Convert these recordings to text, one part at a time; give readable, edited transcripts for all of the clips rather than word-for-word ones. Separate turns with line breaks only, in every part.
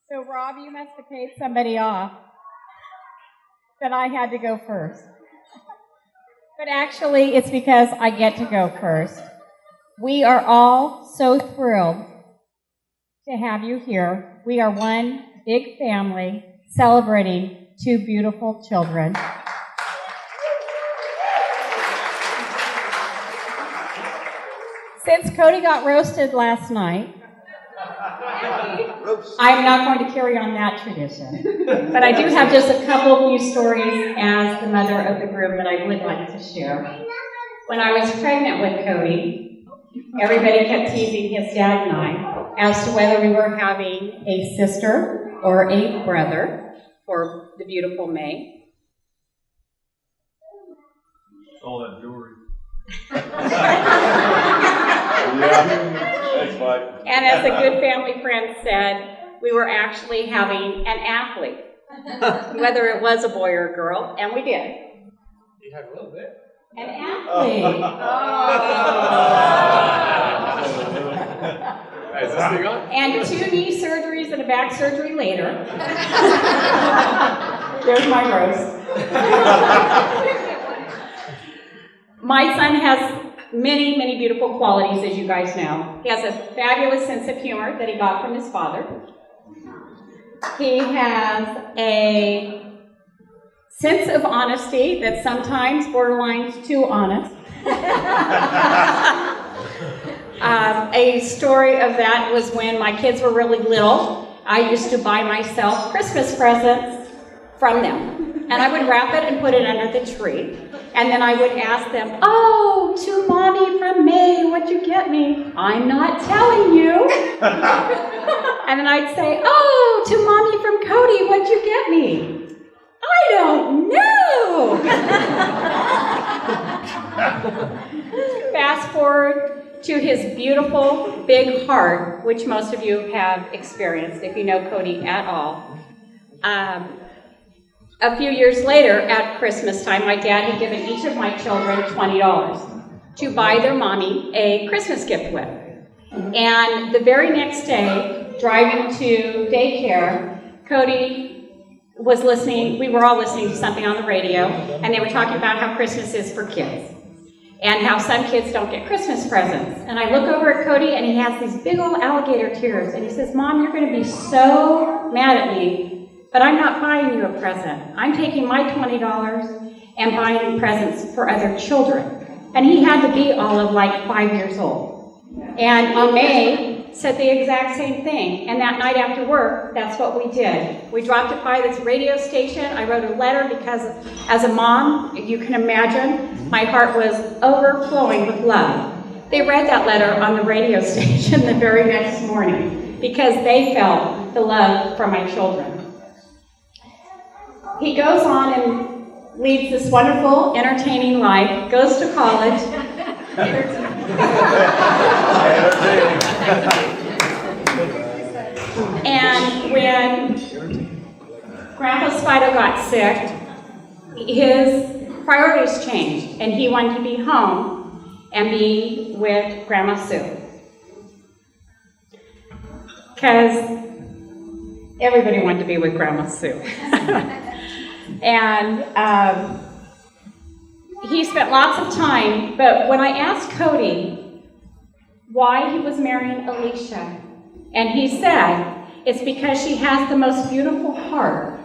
So, Rob, you must have paid somebody off that I had to go first. But actually, it's because I get to go first. We are all so thrilled to have you here. We are one big family celebrating two beautiful children. Since Cody got roasted last night, I'm not going to carry on that tradition. But I do have just a couple of few stories as the mother of the groom that I would like to share. When I was pregnant with Cody, everybody kept teasing his dad and I as to whether we were having a sister or a brother for the beautiful May.
All that jewelry. Yeah, that's fine.
And as a good family friend said, we were actually having an athlete, whether it was a boy or a girl, and we did.
You had a little bit.
An athlete. Oh.
Is this thing on?
And 2 knee surgeries and a back surgery later. There's my roast. My son has many, many beautiful qualities, as you guys know. He has a fabulous sense of humor that he got from his father. He has a sense of honesty that sometimes borderlines too honest. A story of that was when my kids were really little. I used to buy myself Christmas presents from them. And I would wrap it and put it under the tree. And then I would ask them, "Oh, to Mommy from May, what'd you get me?" "I'm not telling you." And then I'd say, "Oh, to Mommy from Cody, what'd you get me?" "I don't know." Fast forward to his beautiful big heart, which most of you have experienced if you know Cody at all. A few years later, at Christmas time, my dad had given each of my children $20 to buy their mommy a Christmas gift with. And the very next day, driving to daycare, Cody was listening, we were all listening to something on the radio, and they were talking about how Christmas is for kids, and how some kids don't get Christmas presents. And I look over at Cody, and he has these big old alligator tears, and he says, "Mom, you're going to be so mad at me, but I'm not buying you a present. I'm taking my $20 and buying presents for other children." And he had to be all of like 5 years old. And May said the exact same thing. And that night after work, that's what we did. We dropped it by this radio station. I wrote a letter because as a mom, you can imagine, my heart was overflowing with love. They read that letter on the radio station the very next morning because they felt the love from my children. He goes on and leads this wonderful, entertaining life, goes to college. And when Grandpa Spido got sick, his priorities changed, and he wanted to be home and be with Grandma Sue. Because everybody wanted to be with Grandma Sue. And he spent lots of time, but when I asked Cody why he was marrying Alicia, and he said, it's because she has the most beautiful heart.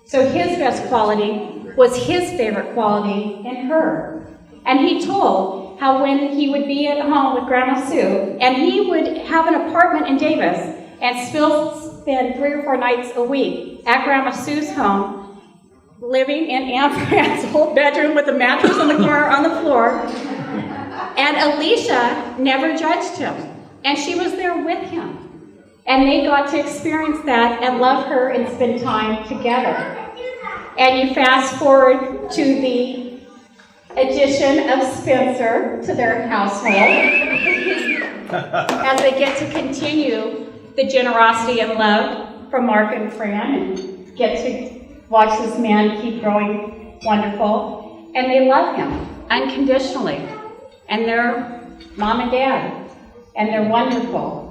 So his best quality was his favorite quality in her. And he told how when he would be at home with Grandma Sue, and he would have an apartment in Davis, and still spend 3 or 4 nights a week at Grandma Sue's home, living in Aunt Fran's old bedroom with a mattress on the floor. And Alicia never judged him, and she was there with him. And they got to experience that and love her and spend time together. And you fast forward to the addition of Spencer to their household as they get to continue the generosity and love from Mark and Fran and get to watch this man keep growing wonderful. And they love him unconditionally. And they're mom and dad. And they're wonderful.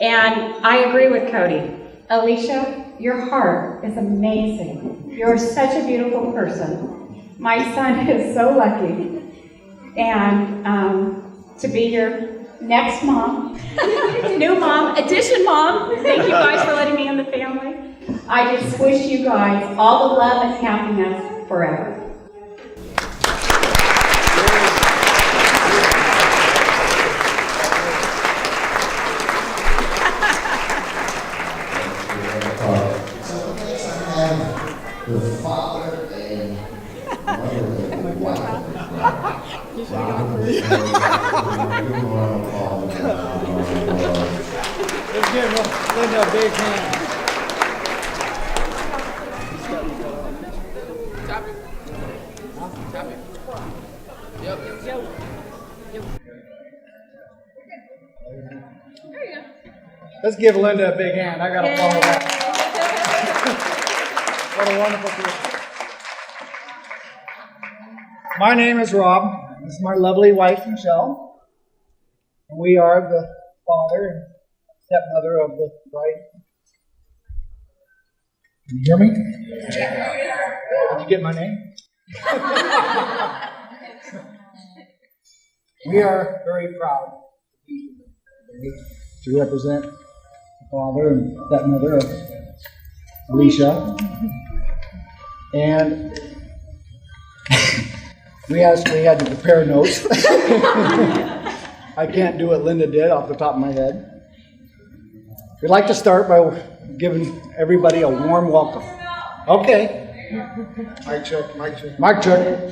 And I agree with Cody. Alicia, your heart is amazing. You're such a beautiful person. My son is so lucky. And to be your next mom, new mom, addition mom. Thank you guys for letting me in the family. I just wish you guys all the love and happiness forever.
The father and mother of the wife.
Let's give Linda a big hand. Let's give Linda a big hand. I gotta follow that. What a wonderful person. My name is Rob. This is my lovely wife, Michelle. And we are the father and stepmother of the bride. Can you hear me? Did you get my name? We are very proud to be here today to represent the father and stepmother of Alicia. And we actually had to prepare notes. I can't do what Linda did off the top of my head. We'd like to start by giving everybody a warm welcome. Okay. Mic check, mic check.
Mic check.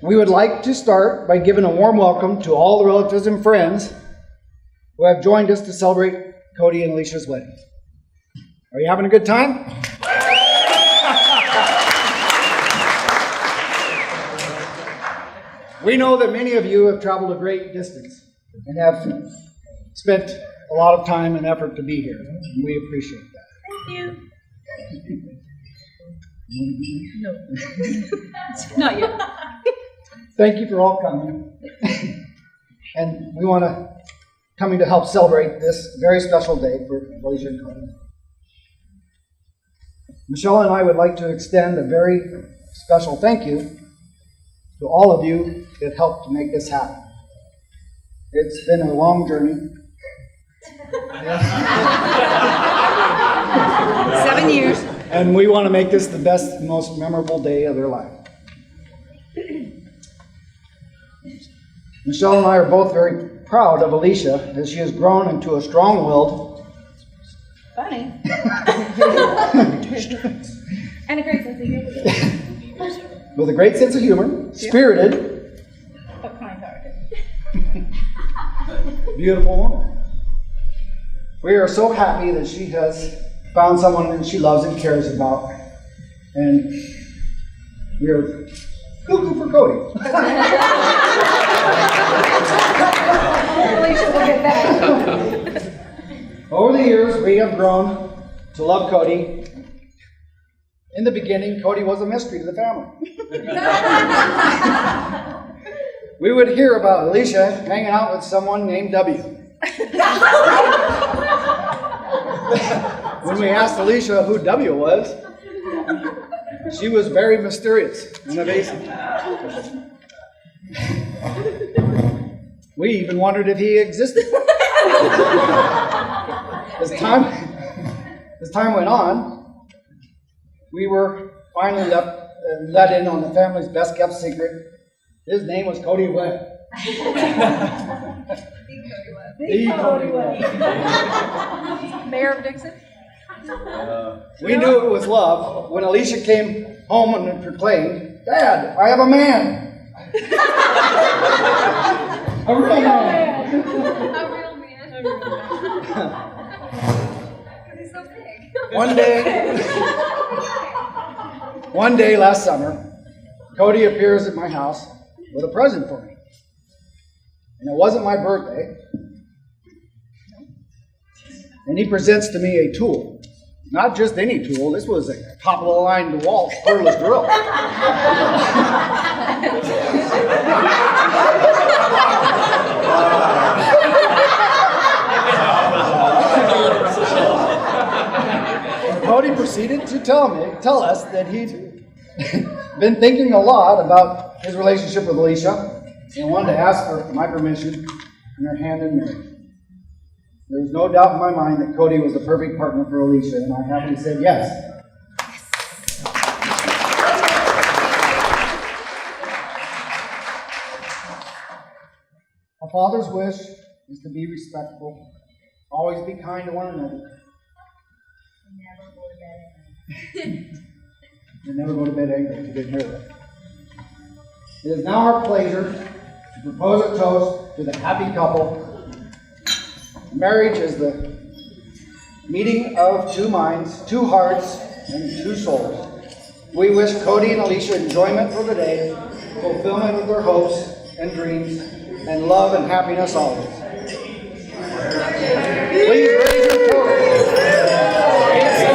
We would like to start by giving a warm welcome to all the relatives and friends who have joined us to celebrate Cody and Alicia's wedding. Are you having a good time? We know that many of you have traveled a great distance and have spent a lot of time and effort to be here. And we appreciate that.
Thank you. No. Not yet.
Thank you for all coming. And we want to coming to help celebrate this very special day for Alicia and Cody. Michelle and I would like to extend a very special thank you to all of you that helped to make this happen. It's been a long journey.
7 years.
And we want to make this the best, most memorable day of their life. Michelle and I are both very proud of Alicia as she has grown into a strong-willed,
Funny. And a great sense of humor.
with a great sense of humor, spirited,
But kind-hearted.
beautiful woman. We are so happy that she has found someone that she loves and cares about. And we are cuckoo for Cody.
Alicia will get that.
Over the years, we have grown to love Cody. In the beginning, Cody was a mystery to the family. We would hear about Alicia hanging out with someone named W. When we asked Alicia who W was, she was very mysterious and evasive. We even wondered if he existed. As time went on, we were finally let in on the family's best kept secret. His name was Cody Webb. The Cody Webb.
Mayor of Dixon.
We knew it was love when Alicia came home and proclaimed, "Dad, I have a man." A real man.
A real man. He's so big.
One day last summer, Cody appears at my house with a present for me. And it wasn't my birthday. And he presents to me a tool. Not just any tool, this was a top-of-the-line DeWalt cordless drill. Cody proceeded to tell us that he'd been thinking a lot about his relationship with Alicia and wanted to ask for my permission and her hand in marriage. There was no doubt in my mind that Cody was the perfect partner for Alicia, and I happily said yes. A father's wish is to be respectful, always be kind to one another, and never go to bed angry. If you didn't hear that. It is now our pleasure to propose a toast to the happy couple. Marriage is the meeting of two minds, two hearts, and two souls. We wish Cody and Alicia enjoyment for the day, fulfillment of their hopes and dreams, and love and happiness always. Please raise your toast.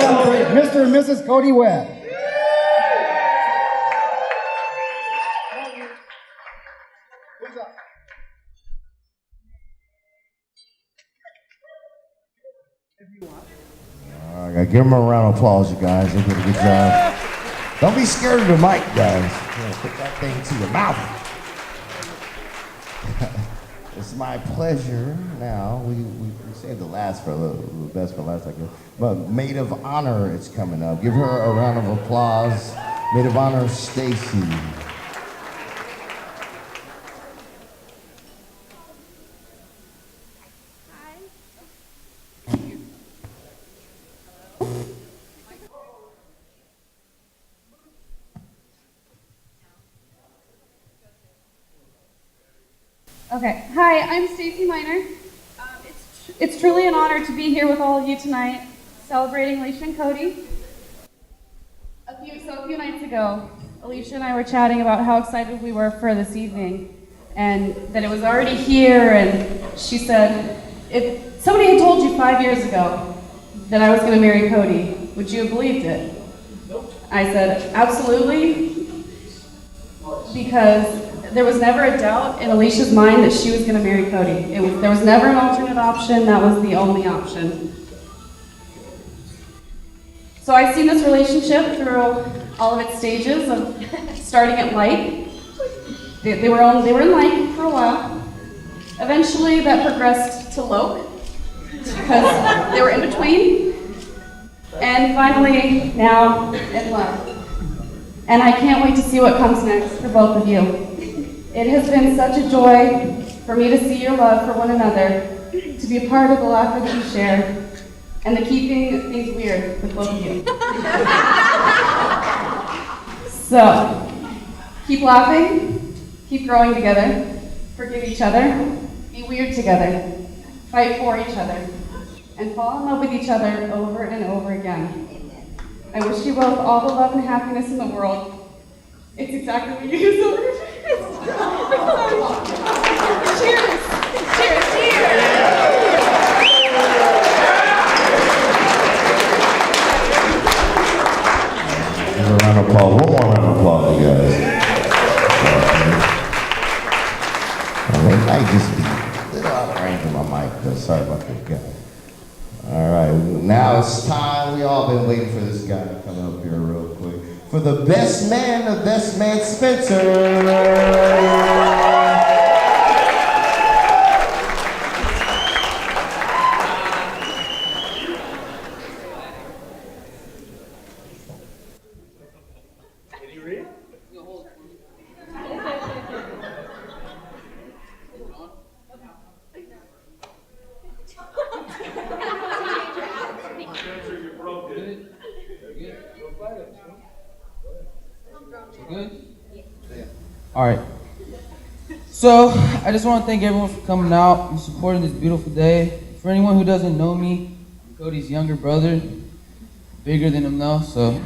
Celebrate Mr. and Mrs. Cody Webb.
All right, give them a round of applause, you guys. They did a good job. Don't be scared of the mic, guys. Put that thing to your mouth. It's my pleasure now. We saved the last for the best for last, I guess. But Maid of Honor is coming up. Give her a round of applause. Maid of Honor, Stacy.
Okay. Hi, I'm Stacy Miner. It's truly an honor to be here with all of you tonight, celebrating Alicia and Cody. A few nights ago, Alicia and I were chatting about how excited we were for this evening, and that it was already here. And she said, "If somebody had told you 5 years ago that I was going to marry Cody, would you have believed it?" I said, "Absolutely," because there was never a doubt in Alicia's mind that she was going to marry Cody. There was never an alternate option. That was the only option. So I've seen this relationship through all of its stages of starting at like. They were in like for a while. Eventually that progressed to loke, because they were in between. And finally, now in love. And I can't wait to see what comes next for both of you. It has been such a joy for me to see your love for one another, to be a part of the laughter that you share, and the keeping things weird with both of you. So, keep laughing, keep growing together, forgive each other, be weird together, fight for each other, and fall in love with each other over and over again. I wish you both all the love and happiness in the world. It's exactly what you deserve. Cheers! Cheers! Cheers!
Give a round of applause. One more round of applause, you guys. It might just be a little out of range of my mic, but sorry about that, guys. All right, now it's time. We all been waiting for this guy to come up here real quick. For the best man, Spencer.
All right. So I just want to thank everyone for coming out and supporting this beautiful day. For anyone who doesn't know me, I'm Cody's younger brother, bigger than him though. So.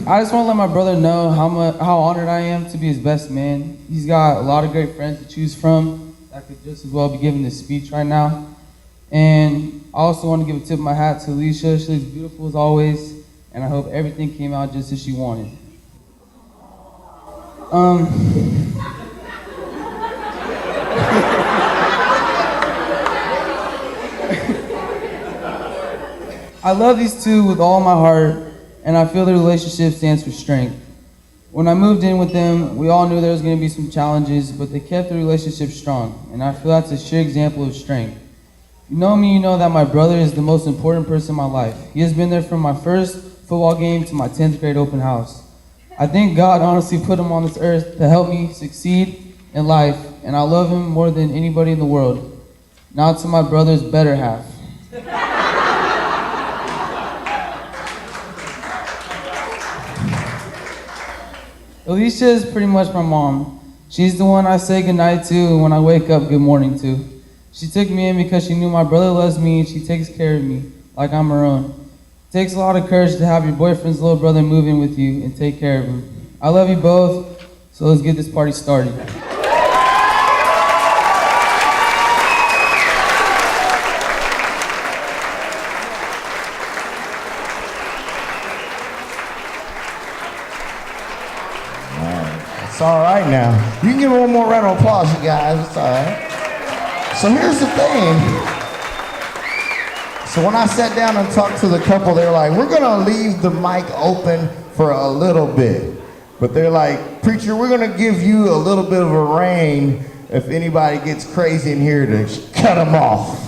I just want to let my brother know how honored I am to be his best man. He's got a lot of great friends to choose from. I could just as well be giving this speech right now. And I also want to give a tip of my hat to Alicia. She looks beautiful as always. and I hope everything came out just as she wanted. I love these two with all my heart, and I feel the relationship stands for strength. When I moved in with them, we all knew there was going to be some challenges, but they kept the relationship strong, and I feel that's a sheer example of strength. You know me, you know that my brother is the most important person in my life. He has been there from my first football game to my 10th grade open house. I think God honestly put him on this earth to help me succeed in life, and I love him more than anybody in the world. Now to my brother's better half. Alicia is pretty much my mom. She's the one I say goodnight to and when I wake up, good morning to. She took me in because she knew my brother loves me and she takes care of me like I'm her own. It takes a lot of courage to have your boyfriend's little brother move in with you and take care of him. I love you both, so let's get this party started.
It's all right now. You can give me one more round of applause, you guys. It's all right. So here's the thing. So when I sat down and talked to the couple, they're like, we're going to leave the mic open for a little bit. But they're like, preacher, we're going to give you a little bit of a rein if anybody gets crazy in here to cut them off.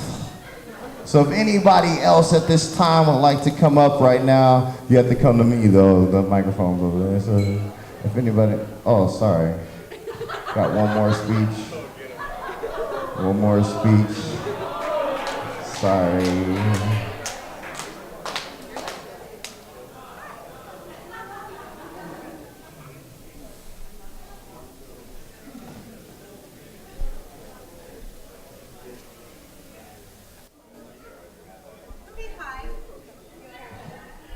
So if anybody else at this time would like to come up right now, you have to come to me, though. The microphone's over there. So if anybody, oh, sorry. Got one more speech. One more speech. Sorry.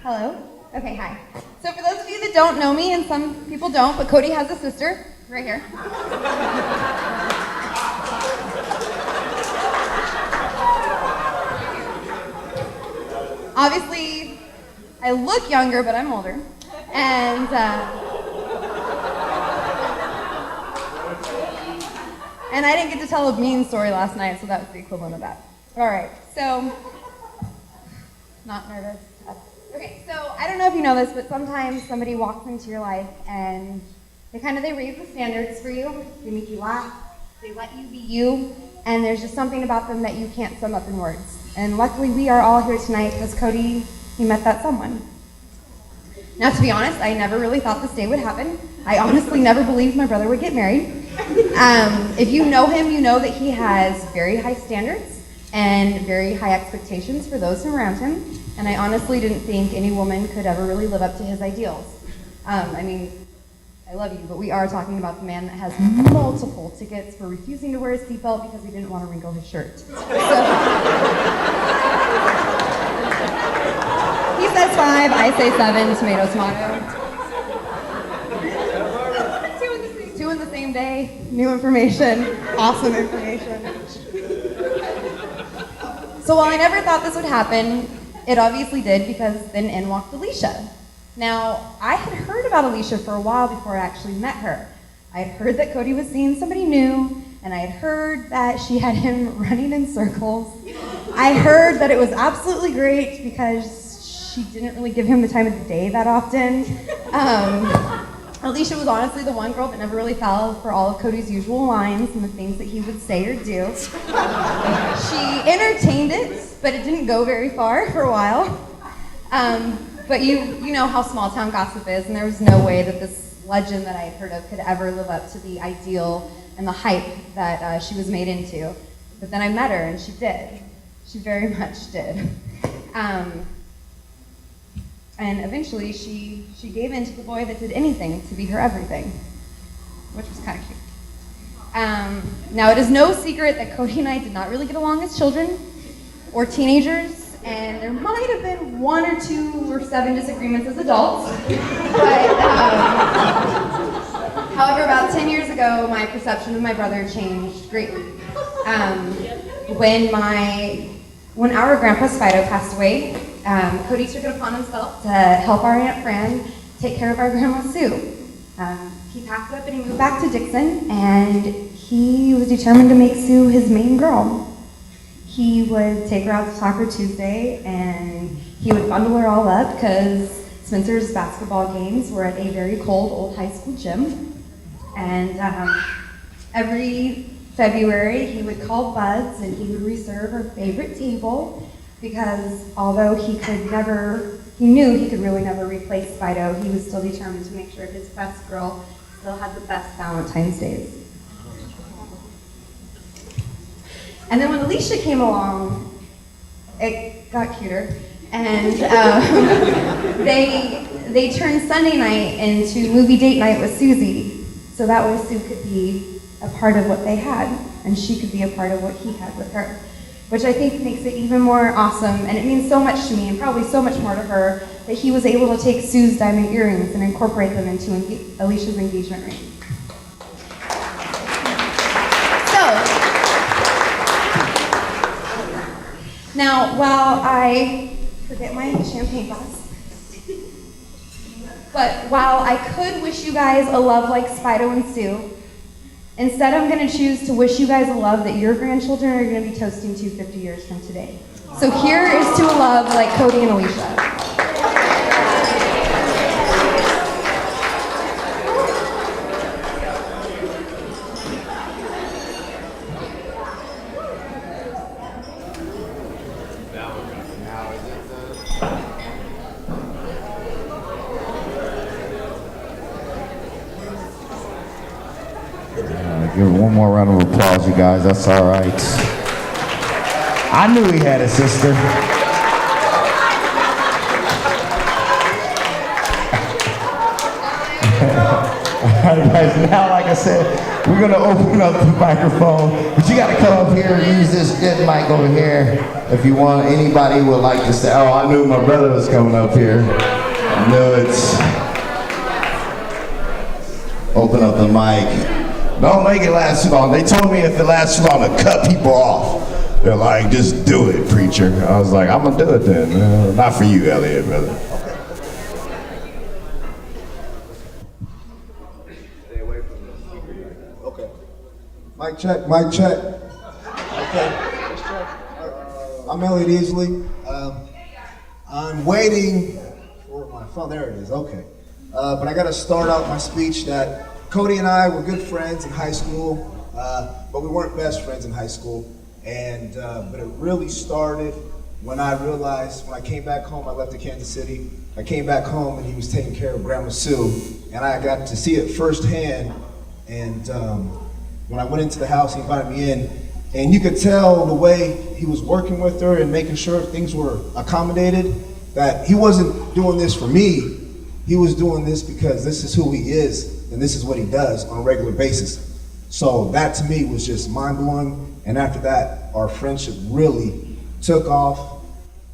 Hello? Okay, hi. So for those of you that don't know me, and some people don't, but Cody has a sister, right here. Obviously, I look younger, but I'm older. And I didn't get to tell a mean story last night, so that was the equivalent of that. All right, so, not nervous. Okay, so I don't know if you know this, but sometimes somebody walks into your life and they raise the standards for you. They make you laugh. They let you be you. And there's just something about them that you can't sum up in words. And luckily we are all here tonight because Cody, he met that someone. Now to be honest, I never really thought this day would happen. I honestly never believed my brother would get married. If you know him, you know that he has very high standards and very high expectations for those who are around him. And I honestly didn't think any woman could ever really live up to his ideals. I mean, I love you, but we are talking about the man that has multiple tickets for refusing to wear his seatbelt because he didn't want to wrinkle his shirt. So, he says 5, I say 7, tomato, tomato. Two in the same day, new information, awesome information. So while I never thought this would happen, it obviously did because then in walked Alicia. Now, I had heard about Alicia for a while before I actually met her. I had heard that Cody was seeing somebody new, and I had heard that she had him running in circles. I heard that it was absolutely great because she didn't really give him the time of the day that often. Alicia was honestly the one girl that never really fell for all of Cody's usual lines and the things that he would say or do. She entertained it, but it didn't go very far for a while. But you know how small town gossip is, and there was no way that this legend that I had heard of could ever live up to the ideal and the hype that she was made into. But then I met her, and she did. She very much did. And eventually, she gave in to the boy that did anything to be her everything, which was kind of cute. Now, it is no secret that Cody and I did not really get along as children or teenagers, and there might have been 1 or 2 or 7 disagreements as adults. But, however, about 10 years ago, my perception of my brother changed greatly. When our grandpa Spido passed away, Cody took it upon himself to help our Aunt Fran take care of our Grandma Sue. He packed up and he moved back to Dixon, and he was determined to make Sue his main girl. He would take her out to Soccer Tuesday, and he would bundle her all up because Spencer's basketball games were at a very cold old high school gym. And every February, he would call Buds and he would reserve her favorite table because although he knew he could really never replace Fido, he was still determined to make sure his best girl still had the best Valentine's Days. And then when Alicia came along, it got cuter, and they turned Sunday night into movie date night with Susie, so that way Sue could be a part of what they had, and she could be a part of what he had with her, which I think makes it even more awesome, and it means so much to me, and probably so much more to her, that he was able to take Sue's diamond earrings and incorporate them into Alicia's engagement ring. Now, while I forget my champagne glass, but while I could wish you guys a love like Spido and Sue, instead I'm going to choose to wish you guys a love that your grandchildren are going to be toasting to 50 years from today. So here is to a love like Cody and Alicia.
Give one more round of applause, you guys. That's all right. I knew he had a sister. All right, guys. Now, like I said, we're gonna open up the microphone, but you gotta come up here and use this good mic over here if you want. Anybody would like to say, "Oh, I knew my brother was coming up here." I knew it. Open up the mic. Don't make it last too long. They told me if it lasts too long to cut people off. They're like, just do it, preacher. I was like, I'm gonna do it then. Not for you, Elliot, brother.
Stay away from the speaker. Okay. Mic check, mic check. Okay. I'm Elliot Easley. I'm waiting for my phone. There it is. Okay. But I gotta start out my speech that Cody and I were good friends in high school, but we weren't best friends in high school. And but it really started when I realized, when I came back home, I left to Kansas City. I came back home and he was taking care of Grandma Sue, and I got to see it firsthand. And when I went into the house, he invited me in, and you could tell the way he was working with her and making sure things were accommodated, that he wasn't doing this for me. He was doing this because this is who he is, and this is what he does on a regular basis. So that to me was just mind-blowing. And after that, our friendship really took off.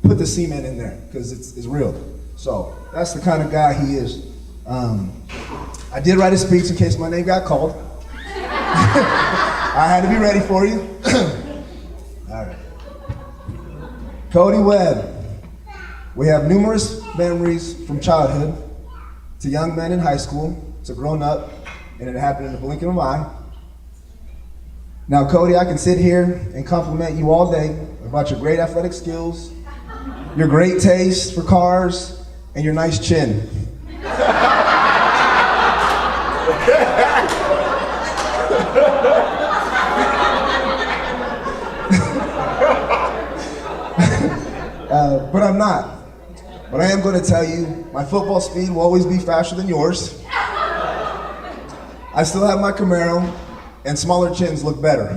Put the cement in there, because it's real. So that's the kind of guy he is. I did write a speech in case my name got called. I had to be ready for you. All right. Cody Webb. We have numerous memories from childhood to young men in high school, to grown up, and it happened in the blink of an eye. Now, Cody, I can sit here and compliment you all day about your great athletic skills, your great taste for cars, and your nice chin. But I'm not. But I am going to tell you, my football speed will always be faster than yours. I still have my Camaro, and smaller chins look better.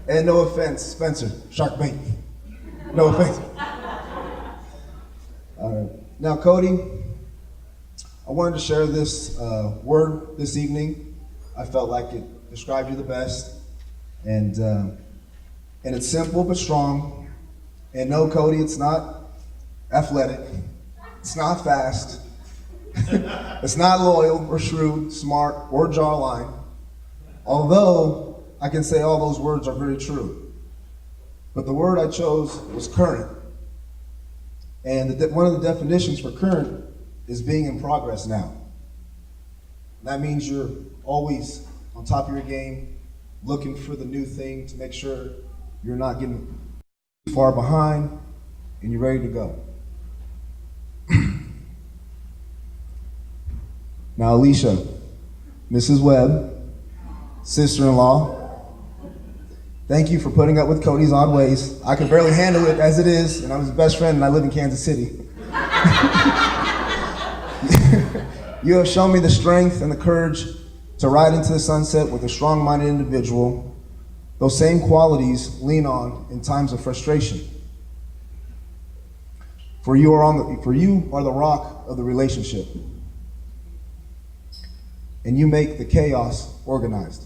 And no offense, Spencer, shark bait. No offense. Now, Cody, I wanted to share this word this evening. I felt like it described you the best. And it's simple but strong. And no, Cody, it's not athletic. It's not fast. It's not loyal or shrewd, smart, or jawline. Although I can say all those words are very true, but the word I chose was current. And one of the definitions for current is being in progress now. That means you're always on top of your game, looking for the new thing to make sure you're not getting too far behind and you're ready to go. Now, Alicia, Mrs. Webb, sister-in-law, thank you for putting up with Cody's odd ways. I can barely handle it as it is, and I'm his best friend, and I live in Kansas City. You have shown me the strength and the courage to ride into the sunset with a strong-minded individual. Those same qualities lean on in times of frustration. For you are the rock of the relationship, and you make the chaos organized.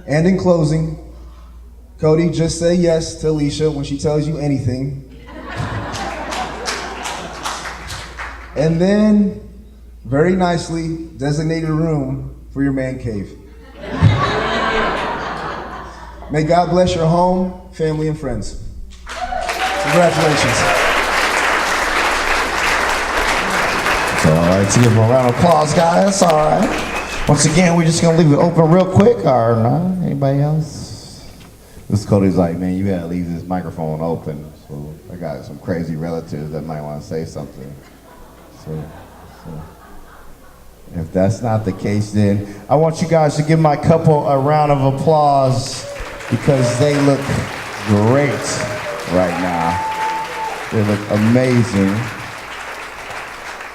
And in closing, Cody, just say yes to Alicia when she tells you anything. And then, very nicely, designate a room for your man cave. May God bless your home, family, and friends. Congratulations.
It's all right. To give him a round of applause, guys. All right. Once again, we're just gonna leave it open real quick. Or no? Anybody else? This Cody's like, man, you gotta leave this microphone open. So I got some crazy relatives that might want to say something. So if that's not the case, then I want you guys to give my couple a round of applause because they look great right now. They look amazing.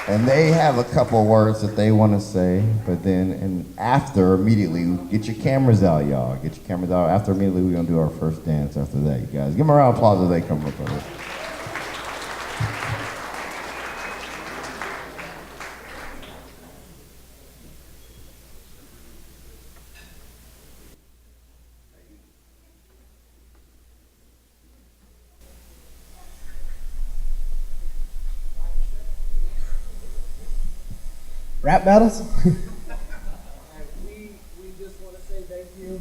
And they have a couple words that they want to say, but then immediately, get your cameras out, y'all. Get your cameras out. After immediately, we're going to do our first dance after that, you guys. Give them a round of applause as they come up with it.
Rap battles? we just want to say thank you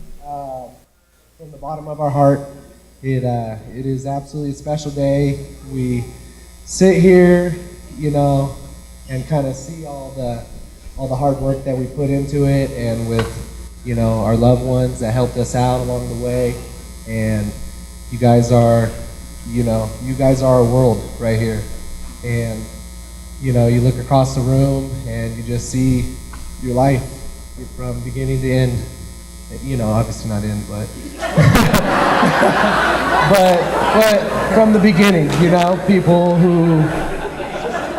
from the bottom of our heart. It is absolutely a special day. We sit here, and kind of see all the hard work that we put into it, and with our loved ones that helped us out along the way. And you guys are our world right here. And you look across the room and you just see your life from beginning to end. Obviously not end, but but from the beginning, people who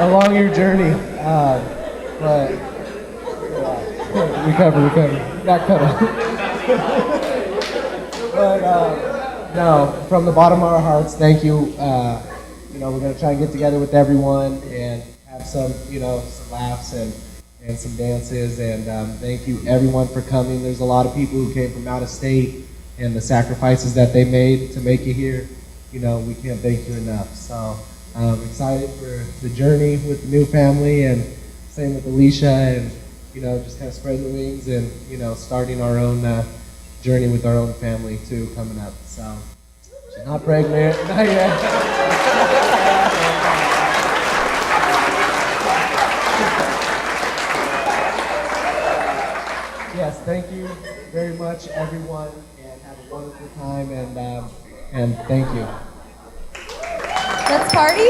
along your journey. But recover, not cut off. But no, from the bottom of our hearts, thank you. We're gonna try and get together with everyone and have some laughs and some dances, and thank you everyone for coming. There's a lot of people who came from out of state, and the sacrifices that they made to make it here, we can't thank you enough. So I'm excited for the journey with the new family, and same with Alicia, and just kind of spreading the wings and starting our own journey with our own family too coming up. So she's not pregnant, not yet. Yes, thank you very much, everyone, and have a wonderful time, and thank you.
Let's party.